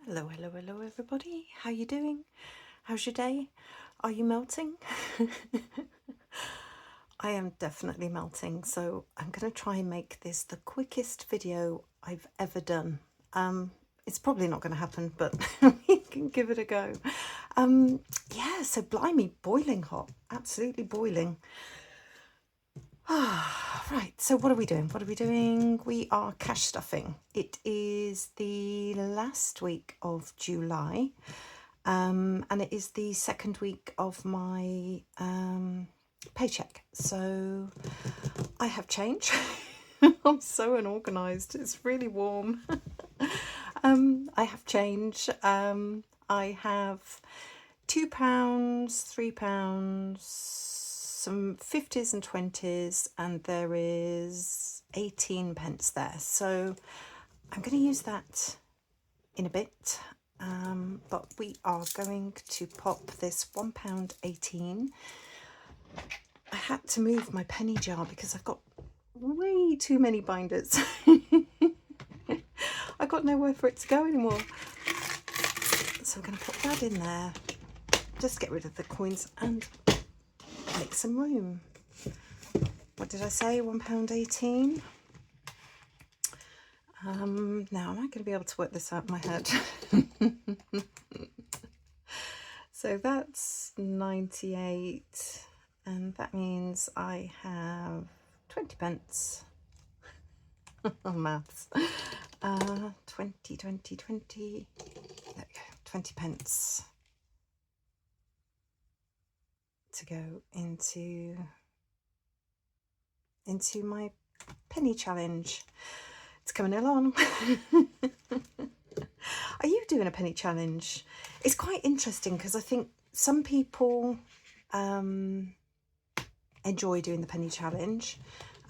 Hello, hello, hello everybody. How you doing? How's your day? Are you melting? I am definitely melting, so I'm going to try and make this the quickest video I've ever done. It's probably not going to happen, but we can give it a go. Yeah, so blimey, boiling hot, absolutely boiling. Right, so what are we doing? What are we doing? We are cash stuffing. It is the last week of July, and it is the second week of my paycheck. So I have change. I'm so unorganised. It's really warm. I have change. I have £2, £3, some 50s and 20s, and there is 18 pence there. So I'm going to use that in a bit, but we are going to pop this £1.18. I had to move my penny jar because I've got way too many binders. I've got nowhere for it to go anymore. So I'm going to put that in there, just get rid of the coins and make some room. What did I say? £1.18. Now, am I going to be able to work this out in my head? So that's 98, and that means I have 20 pence. Oh, maths. 20, 20, 20. There we go. 20 pence to go into my penny challenge. It's coming along. Are you doing a penny challenge? It's quite interesting because I think some people enjoy doing the penny challenge,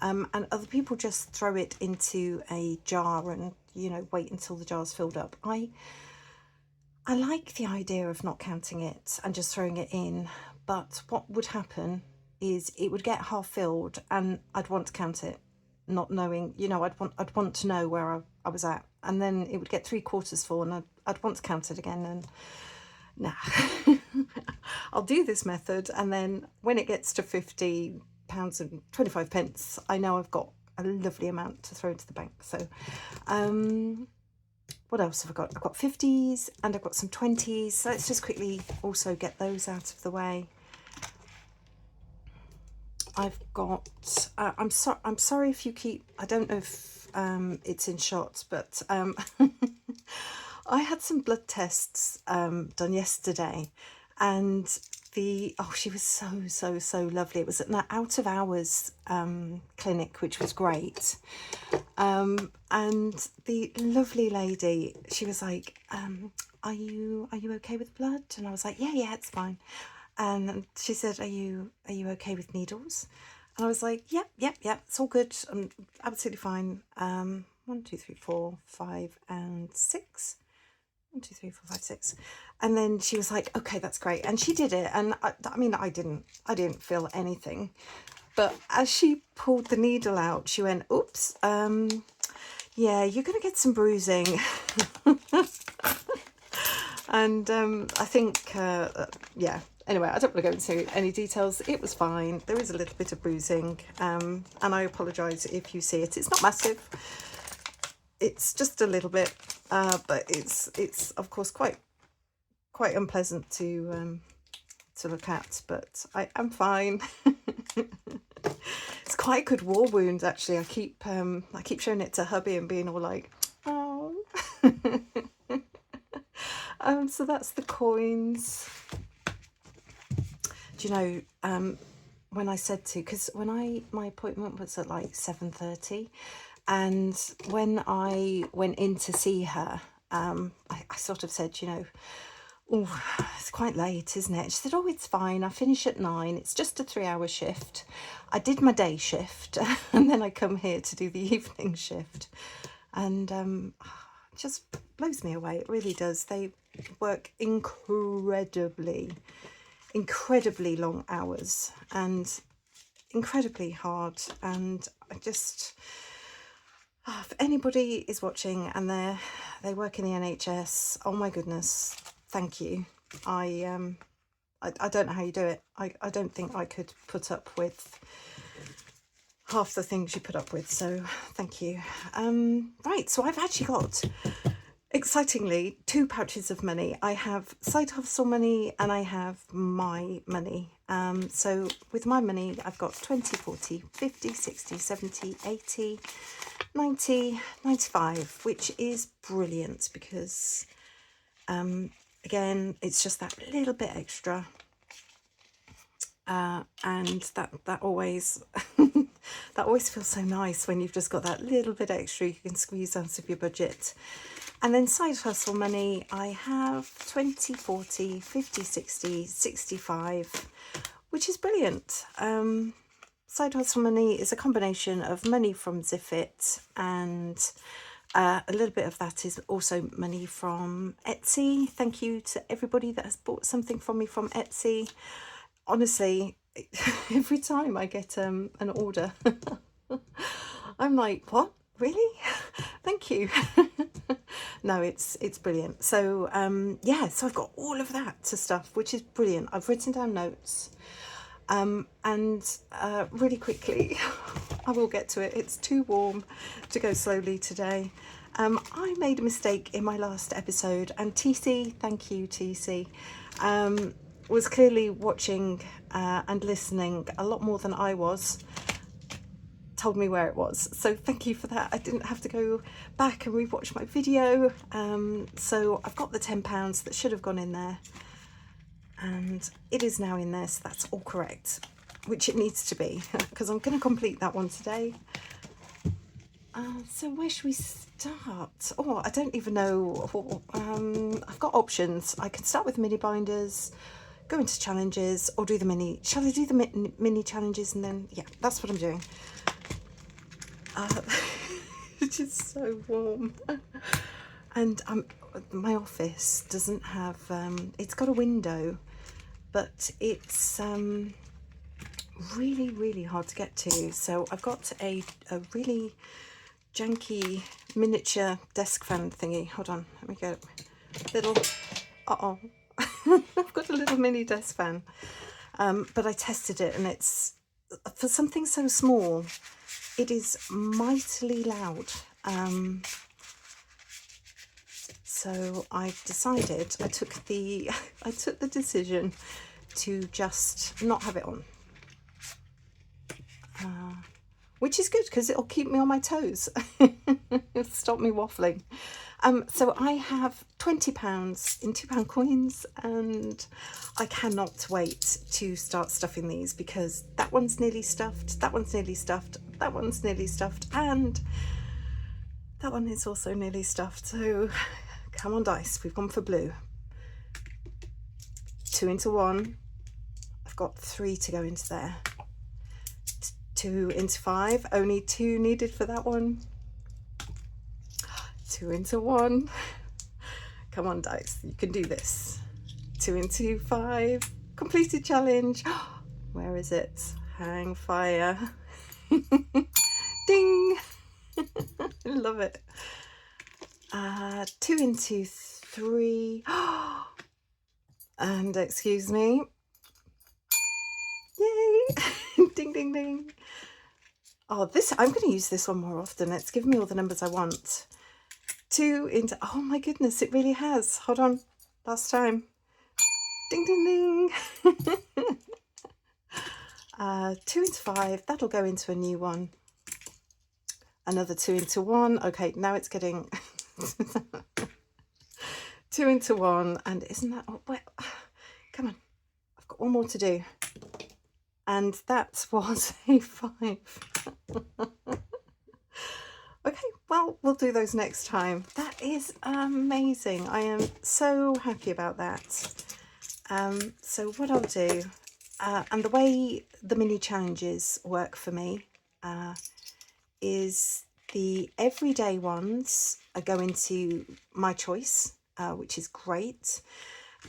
and other people just throw it into a jar and, you know, wait until the jar's filled up. I like the idea of not counting it and just throwing it in, but what would happen is it would get half filled and I'd want to count it, not knowing, you know, I'd want to know where I was at, and then it would get 3/4 full and I'd want to count it again, and nah. I'll do this method, and then when it gets to £50 and 25 pence, I know I've got a lovely amount to throw into the bank. So what else have I got? I've got 50s and I've got some 20s. So let's just quickly also get those out of the way. I've got, I'm sorry if you keep, I don't know if it's in shots, but I had some blood tests done yesterday, and she was so lovely. It was an out of hours clinic, which was great. And the lovely lady, she was like, are you okay with blood? And I was like, yeah, it's fine. And she said, are you okay with needles? And I was like, yep, it's all good. I'm absolutely fine. 1, 2, 3, 4, 5, and 6. 1, 2, 3, 4, 5, 6. And then she was like, okay, that's great. And she did it. And I mean, I didn't feel anything. But as she pulled the needle out, she went, oops, yeah, you're going to get some bruising. And I think, yeah, anyway, I don't want to go into any details. It was fine. There is a little bit of bruising, and I apologise if you see it. It's not massive. It's just a little bit, but it's of course quite unpleasant to look at. But I am fine. It's quite a good war wound, actually. I keep showing it to hubby and being all like, oh. So that's the coins. Do you know, when I said to, because when my appointment was at like 7:30, and when I went in to see her, I sort of said, you know, oh, it's quite late, isn't it? She said, oh, it's fine. I finish at 9. It's just a 3-hour shift. I did my day shift and then I come here to do the evening shift. And it just blows me away. It really does. They work incredibly long hours and incredibly hard. And I just, If anybody is watching and they work in the NHS, oh my goodness, thank you. I don't know how you do it. I don't think I could put up with half the things you put up with, so thank you. Right, so I've actually got, excitingly, 2 pouches of money. I have side hustle money and I have my money. So with my money, I've got 20, 40, 50, 60, 70, 80, 90, 95, which is brilliant because, again, it's just that little bit extra. And that always that always feels so nice when you've just got that little bit extra you can squeeze out of your budget. And then side hustle money, I have 20, 40, 50, 60, 65, which is brilliant. Side hustle money is a combination of money from Zifit and a little bit of that is also money from Etsy. Thank you to everybody that has bought something from me from Etsy. Honestly, every time I get an order, I'm like, what? Really? Thank you. No, it's brilliant. So yeah, so I've got all of that to stuff, which is brilliant. I've written down notes. And really quickly, I will get to it. It's too warm to go slowly today. I made a mistake in my last episode, and TC, thank you TC, was clearly watching and listening a lot more than I was, told me where it was. So thank you for that. I didn't have to go back and rewatch my video. So I've got the £10 that should have gone in there. And it is now in there, so that's all correct, which it needs to be, because I'm going to complete that one today. So where should we start? Oh, I don't even know. I've got options. I can start with mini binders, go into challenges, or do the mini. Shall I do the mini challenges and then, yeah, that's what I'm doing. It is so warm. And my office doesn't have, it's got a window, but it's really, really hard to get to. So I've got a really janky miniature desk fan thingy. Hold on, let me get little, I've got a little mini desk fan. But I tested it and it's, for something so small, it is mightily loud. So I've decided, I took the decision to just not have it on, which is good because it'll keep me on my toes. It'll stop me waffling. So I have £20 in £2 coins, and I cannot wait to start stuffing these because that one's nearly stuffed, that one's nearly stuffed, that one's nearly stuffed, and that one is also nearly stuffed. So come on dice, we've gone for blue. 2 into 1. I've got 3 to go into there. 2 into 5, only 2 needed for that one. 2 into 1. Come on dice, you can do this. 2 into 5, completed challenge. Where is it? Hang fire. Ding. Love it. 2 into 3. And excuse me. Yay. Ding, ding, ding. Oh, this, I'm going to use this one more often. It's given me all the numbers I want. 2 into, oh my goodness, it really has. Hold on, last time. Ding, ding, ding. 2 into 5, that'll go into a new one. Another 2 into 1. Okay, now it's getting 2 into 1, and isn't that, oh, well, come on, I've got one more to do. And that was a 5. Okay, well, we'll do those next time. That is amazing. I am so happy about that. So what I'll do, and the way the mini challenges work for me, is the everyday ones go into my choice, which is great.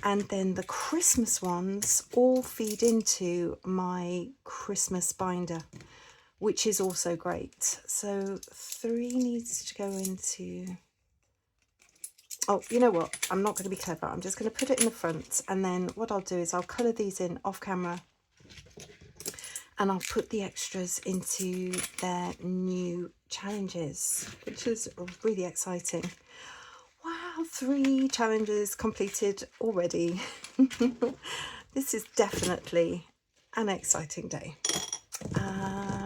And then the Christmas ones all feed into my Christmas binder, which is also great. So 3 needs to go into, oh, you know what, I'm not going to be clever, I'm just going to put it in the front, and then what I'll do is I'll colour these in off camera, and I'll put the extras into their new challenges, which is really exciting. Wow, 3 challenges completed already. This is definitely an exciting day.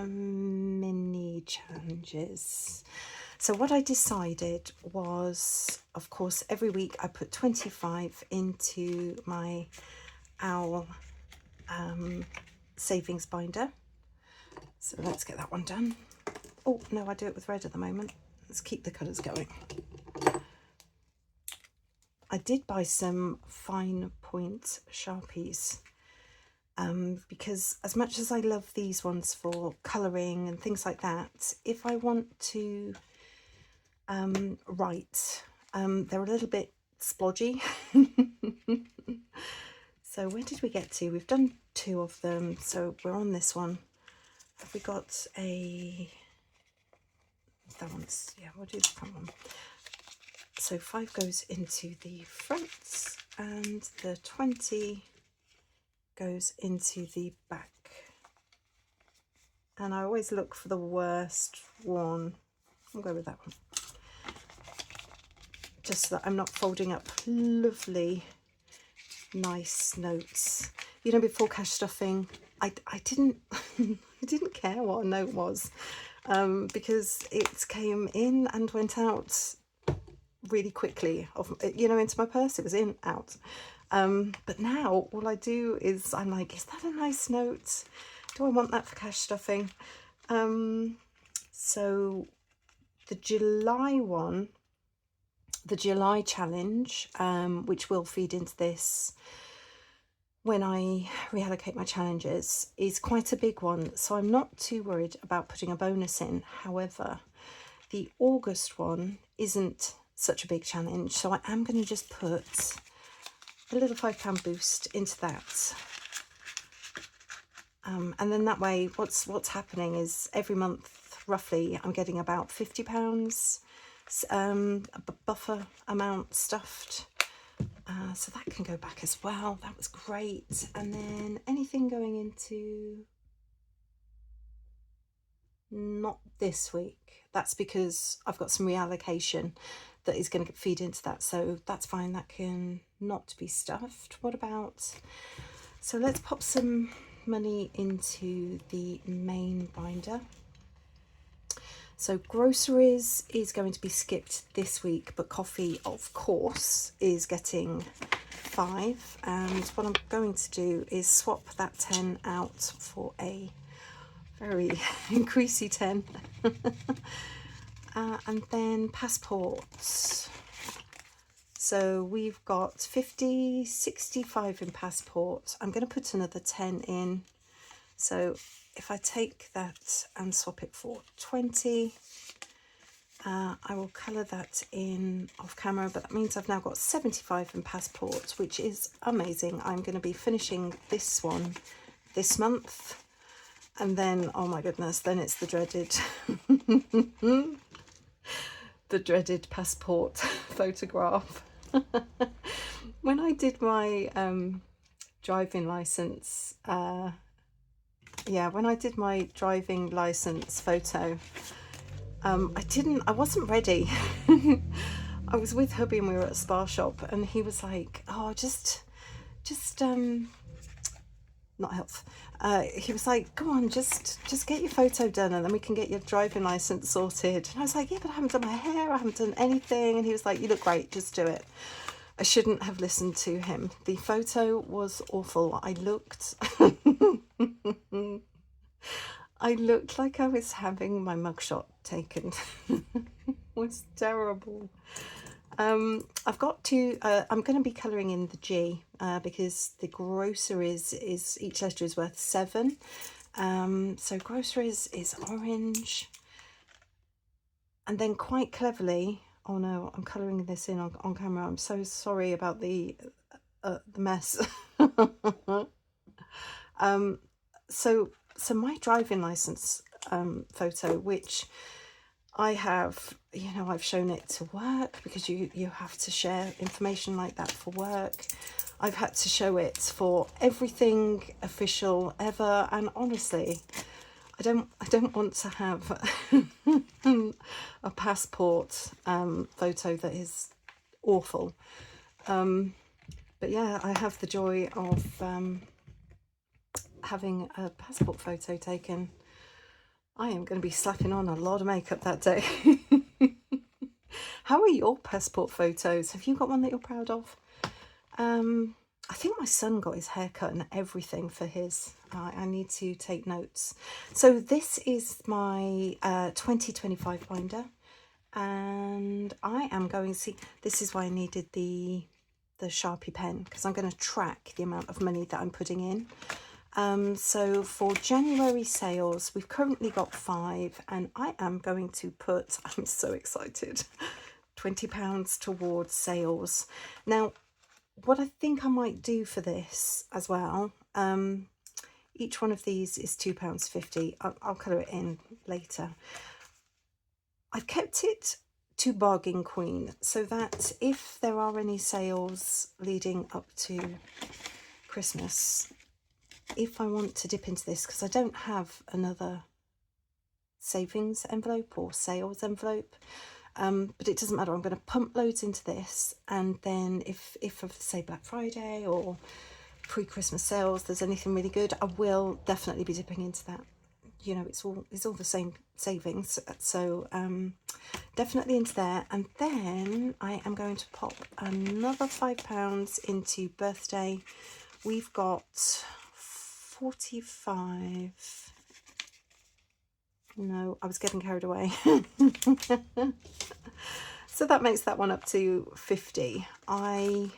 Mini challenges. So what I decided was, of course, every week I put 25 into my owl savings binder. So let's get that one done. Oh no, I do it with red at the moment. Let's keep the colours going. I did buy some fine point Sharpies because as much as I love these ones for colouring and things like that, if I want to write, they're a little bit splodgy. So where did we get to? We've done 2 of them, so we're on this one. Have we got a... that one's... yeah, we'll do the front one. So 5 goes into the front and the 20 goes into the back. And I always look for the worst one. I'll go with that one. Just so that I'm not folding up lovely, nice notes. You know, before cash stuffing, I didn't I didn't care what a note was, because it came in and went out really quickly, you know, into my purse. It was in, out. But now all I do is I'm like, is that a nice note? Do I want that for cash stuffing? So the July one, the July challenge, which will feed into this when I reallocate my challenges, is quite a big one. So I'm not too worried about putting a bonus in. However, the August one isn't such a big challenge. So I am going to just put a little £5 boost into that. And then that way, what's happening is every month, roughly, I'm getting about £50 a buffer amount stuffed. So that can go back as well. That was great. And then anything going into... not this week. That's because I've got some reallocation that is going to feed into that. So that's fine. That can not be stuffed. What about... so let's pop some money into the main binder. So groceries is going to be skipped this week, but coffee, of course, is getting 5. And what I'm going to do is swap that 10 out for a very increasy 10. And then passports. So we've got 50, 65 in passport. I'm going to put another 10 in. So if I take that and swap it for 20, I will colour that in off camera, but that means I've now got 75 in passport, which is amazing. I'm going to be finishing this one this month, and then, oh my goodness, then it's the dreaded the dreaded passport photograph. When I did my driving license, when I did my driving license photo, I wasn't ready. I was with hubby and we were at a spa shop, and he was like, oh, just not health. He was like, come on, just get your photo done and then we can get your driving license sorted. And I was like, yeah, but I haven't done my hair, I haven't done anything. And he was like, you look great, just do it. I shouldn't have listened to him. The photo was awful. I looked I looked like I was having my mugshot taken. It was terrible. I've got to, I'm going to be colouring in the G, because the groceries is, each letter is worth 7. So groceries is orange. And then quite cleverly, oh no, I'm colouring this in on camera. I'm so sorry about the mess. So my driving license photo, which I have, you know, I've shown it to work because you have to share information like that for work. I've had to show it for everything official ever, and honestly, I don't want to have a passport photo that is awful. But yeah, I have the joy of having a passport photo taken. I am going to be slapping on a lot of makeup that day. How are your passport photos? Have you got one that you're proud of? I think my son got his hair cut and everything for his. I need to take notes. So this is my 2025 binder, and I am going to see, this is why I needed the Sharpie pen, because I'm going to track the amount of money that I'm putting in. So for January sales, we've currently got 5, and I am going to put, I'm so excited, £20 towards sales. Now, what I think I might do for this as well, each one of these is £2.50. I'll colour it in later. I've kept it to Bargain Queen so that if there are any sales leading up to Christmas, if I want to dip into this, because I don't have another savings envelope or sales envelope, but it doesn't matter. I'm going to pump loads into this, and then if of say Black Friday or pre-Christmas sales there's anything really good, I will definitely be dipping into that. You know, it's all the same savings, so definitely into there. And then I am going to pop another £5 into birthday. We've got 45. No, I was getting carried away. So that makes that one up to 50. I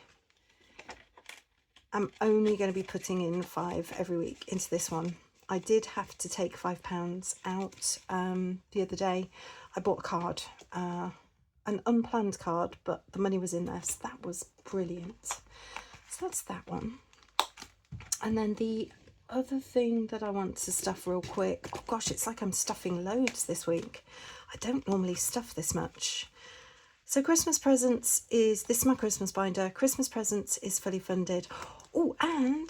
am only going to be putting in 5 every week into this one. I did have to take £5 out the other day. I bought a card, an unplanned card, but the money was in there, so that was brilliant. So that's that one. And then the other thing that I want to stuff real quick, oh gosh, it's like I'm stuffing loads this week. I don't normally stuff this much. So Christmas presents is, this is my Christmas binder. Christmas presents is fully funded. Oh, and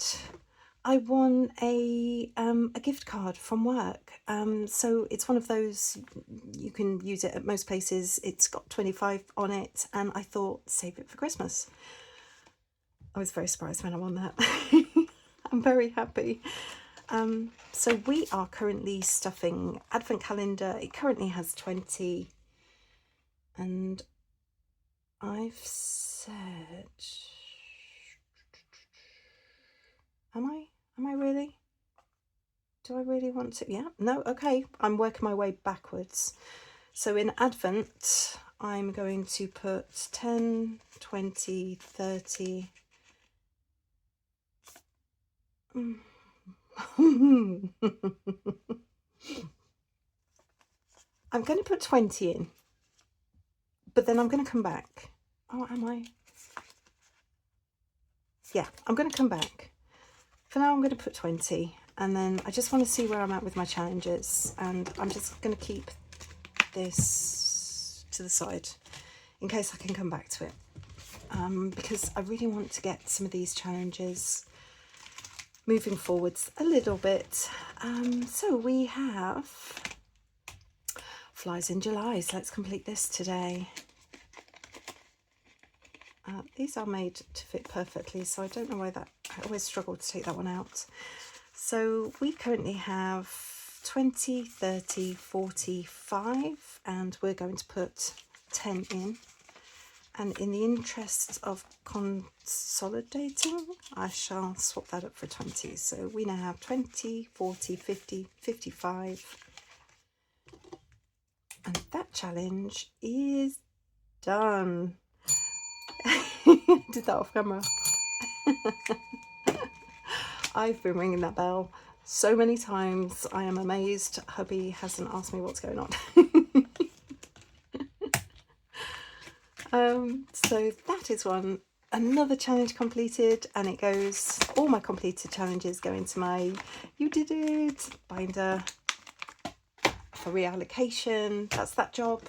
I won a gift card from work. So it's one of those, you can use it at most places. It's got 25 on it, and I thought, save it for Christmas. I was very surprised when I won that. I'm very happy. So we are currently stuffing advent calendar. It currently has 20, and I've said, am I really? Do I really want to? Yeah, no, okay. I'm working my way backwards. So in advent, I'm going to put 10, 20, 30. I'm going to put 20 in, but then I'm going to come back. Oh, am I? Yeah, I'm going to come back. For now, I'm going to put 20, and then I just want to see where I'm at with my challenges, and I'm just going to keep this to the side in case I can come back to it, because I really want to get some of these challenges moving forwards a little bit. So we have Flies in July, so let's complete this today. These are made to fit perfectly, so I don't know why that, I always struggle to take that one out. So we currently have 20, 30, 45, and we're going to put 10 in. And in the interest of consolidating, I shall swap that up for 20. So we now have 20, 40, 50, 55. And that challenge is done. Did that off camera. I've been ringing that bell so many times. I am amazed hubby hasn't asked me what's going on. So that is one. Another challenge completed, and it goes, all my completed challenges go into my You Did It binder. for reallocation. That's that job.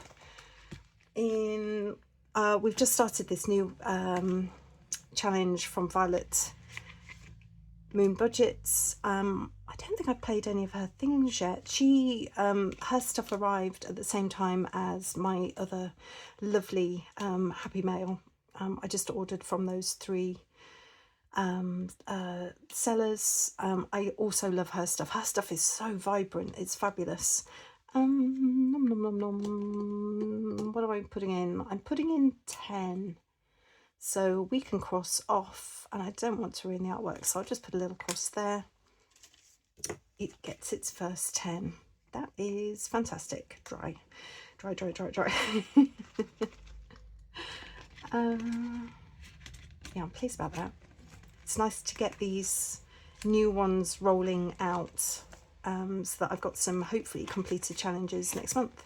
We've just started this new challenge from Violet Moon Budgets. I don't think I've played any of her things yet. Her stuff arrived at the same time as my other lovely Happy Mail. I just ordered from those 3 sellers. I also love her stuff. Her stuff is so vibrant, it's fabulous. Nom, nom, nom, nom. What am I putting in? I'm putting in 10, so we can cross off, and I don't want to ruin the artwork, so I'll just put a little cross there. It gets its first 10. That is fantastic. Dry. Yeah, I'm pleased about that. It's nice to get these new ones rolling out, so that I've got some hopefully completed challenges next month.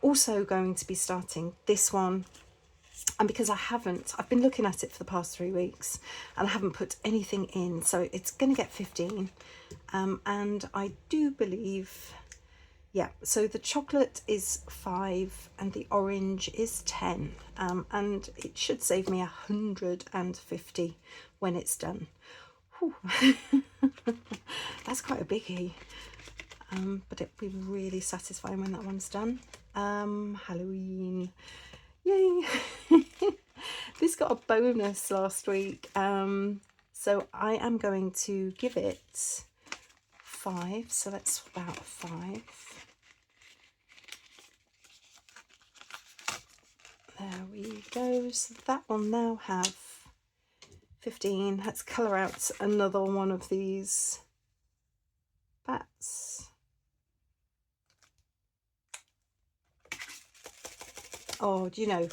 Also going to be starting this one, and because I've been looking at it for the past 3 weeks and I haven't put anything in, so it's going to get 15, and I do believe, yeah, so the chocolate is 5 and the orange is 10, and it should save me 150 when it's done. That's quite a biggie, but it'll be really satisfying when that one's done. Halloween, yay. This got a bonus last week, so I am going to give it 5, so let's swap out 5. There we go. So that will now have 15. Let's colour out another one of these bats. Oh, do you know,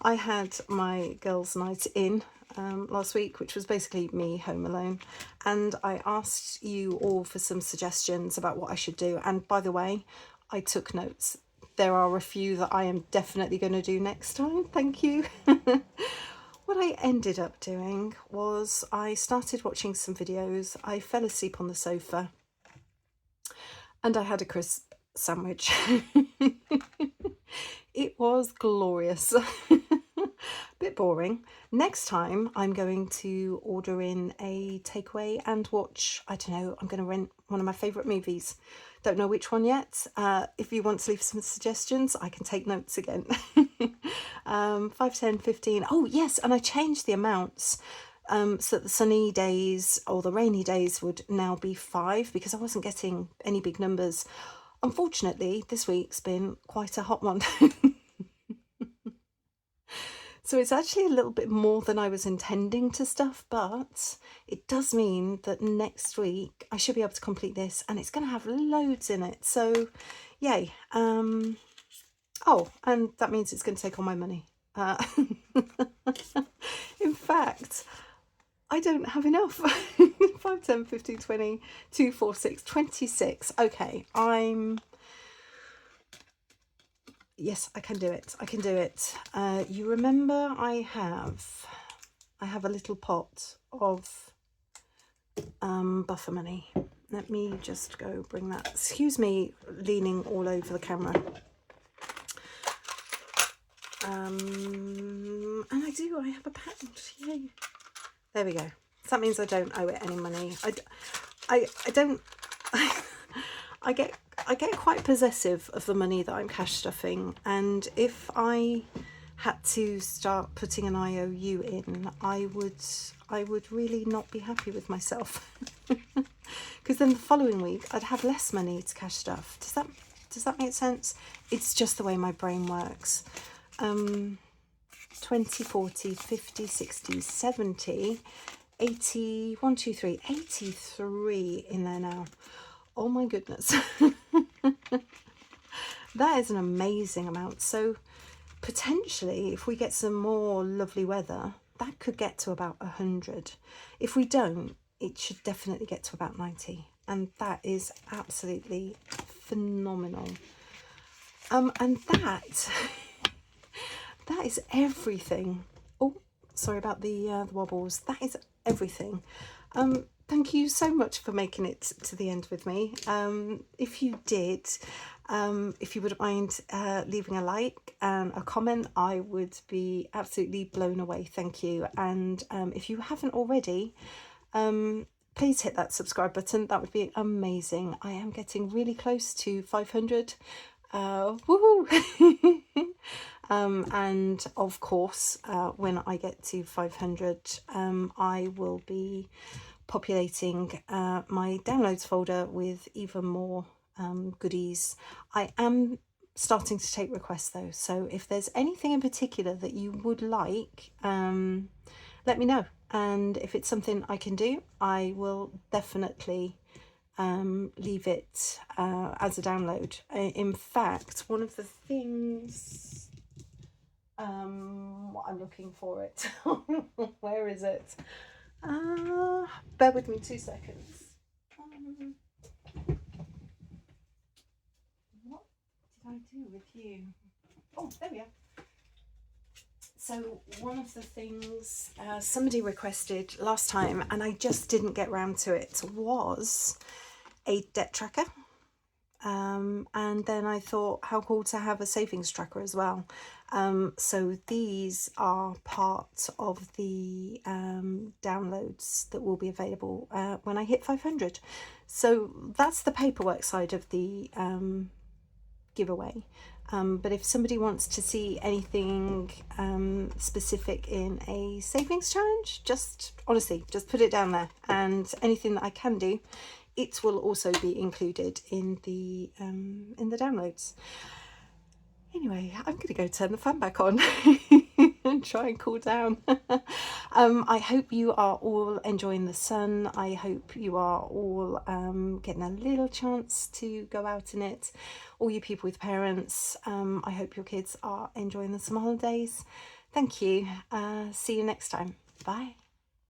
I had my girls' night in last week, which was basically me home alone, and I asked you all for some suggestions about what I should do, and by the way, I took notes. There are a few that I am definitely going to do next time. Thank you. What I ended up doing was I started watching some videos. I fell asleep on the sofa and I had a crisp sandwich. It was glorious. Bit boring. Next time I'm going to order in a takeaway and watch, I don't know, I'm going to rent one of my favourite movies. Don't know which one yet. If you want to leave some suggestions, I can take notes again. 5, 10, 15. Oh yes, and I changed the amounts so that the sunny days or the rainy days would now be 5, because I wasn't getting any big numbers. Unfortunately, this week's been quite a hot one. So it's actually a little bit more than I was intending to stuff, but it does mean that next week I should be able to complete this, and it's going to have loads in it. So yay. Oh, and that means it's going to take all my money. In fact, I don't have enough. 5, 10, 15, 20, 2, 4, 6, 26. Okay, yes, I can do it. I can do it. You remember I have a little pot of buffer money. Let me just go bring that. Excuse me leaning all over the camera. And I have a pound. Yay. There we go. So that means I don't owe it any money. I don't. I get quite possessive of the money that I'm cash stuffing, and if I had to start putting an IOU in, I would really not be happy with myself. Because then the following week I'd have less money to cash stuff. Does that make sense? It's just the way my brain works. 20, 40, 50, 60, 70, 80, 1, 2, 3, 83 in there now. Oh my goodness. That is an amazing amount. So potentially, if we get some more lovely weather, that could get to about 100. If we don't, it should definitely get to about 90. And that is absolutely phenomenal. And that is everything. Oh, sorry about the wobbles. That is everything. thank you so much for making it to the end with me. If you did, if you wouldn't mind leaving a like and a comment, I would be absolutely blown away. Thank you. And if you haven't already, please hit that subscribe button. That would be amazing. I am getting really close to 500. Woohoo! And of course, when I get to 500, I will be populating my downloads folder with even more goodies. I am starting to take requests though, so if there's anything in particular that you would like, let me know, and if it's something I can do, I will definitely leave it as a download. In fact, one of the things, I'm looking for it. Where is it? Bear with me 2 seconds. What did I do with you? Oh, there we are. So one of the things somebody requested last time, and I just didn't get round to it, was a debt tracker. And then I thought, how cool to have a savings tracker as well. So these are part of the downloads that will be available when I hit 500. So that's the paperwork side of the giveaway. But if somebody wants to see anything specific in a savings challenge, just honestly, just put it down there, and anything that I can do, it will also be included in the downloads. Anyway, I'm going to go turn the fan back on and try and cool down. I hope you are all enjoying the sun. I hope you are all getting a little chance to go out in it. All you people with parents, I hope your kids are enjoying the summer holidays. Thank you. See you next time. Bye.